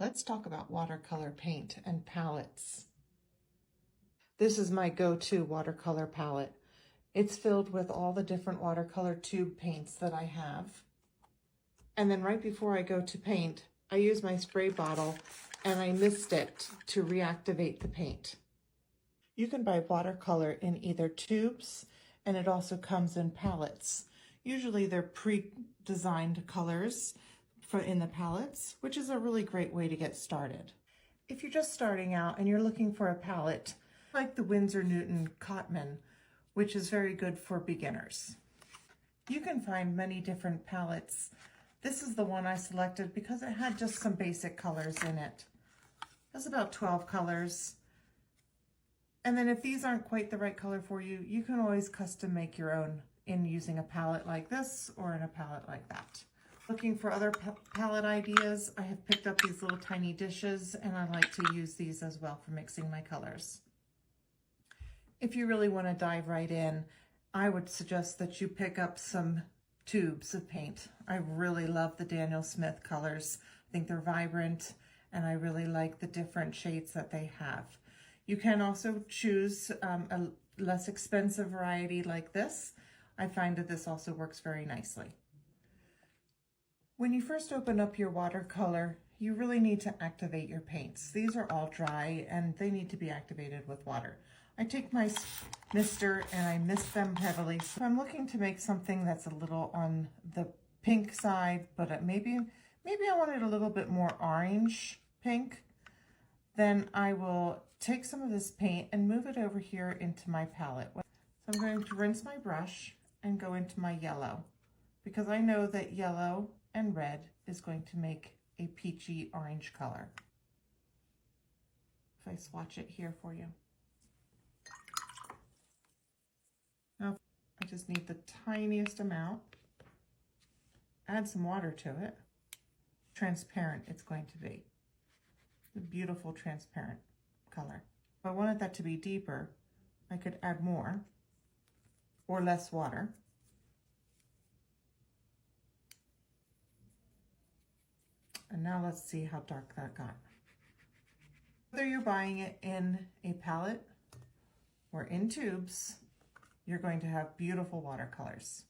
Let's talk about watercolor paint and palettes. This is my go-to watercolor palette. It's filled with all the different watercolor tube paints that I have. And then right before I go to paint, I use my spray bottle and I mist it to reactivate the paint. You can buy watercolor in either tubes, and it also comes in palettes. Usually they're pre-designed colors in the palettes, which is a really great way to get started. If you're just starting out and you're looking for a palette, like the Winsor Newton Cotman, which is very good for beginners. You can find many different palettes. This is the one I selected because it had just some basic colors in it. There's about 12 colors. And then if these aren't quite the right color for you, you can always custom make your own in using a palette like this or in a palette like that. Looking for other palette ideas, I have picked up these little tiny dishes, and I like to use these as well for mixing my colors. If you really want to dive right in, I would suggest that you pick up some tubes of paint. I really love the Daniel Smith colors. I think they're vibrant, and I really like the different shades that they have. You can also choose a less expensive variety like this. I find that this also works very nicely. When you first open up your watercolor, you really need to activate your paints. These are all dry and they need to be activated with water. I take my mister and I mist them heavily. So I'm looking to make something that's a little on the pink side, but maybe I want it a little bit more orange pink. Then I will take some of this paint and move it over here into my palette. So I'm going to rinse my brush and go into my yellow, because I know that yellow and red is going to make a peachy orange color. If I swatch it here for you. Now I just need the tiniest amount. Add some water to it. Transparent it's going to be. A beautiful transparent color. If I wanted that to be deeper, I could add more or less water. And now let's see how dark that got. Whether you're buying it in a palette or in tubes, you're going to have beautiful watercolors.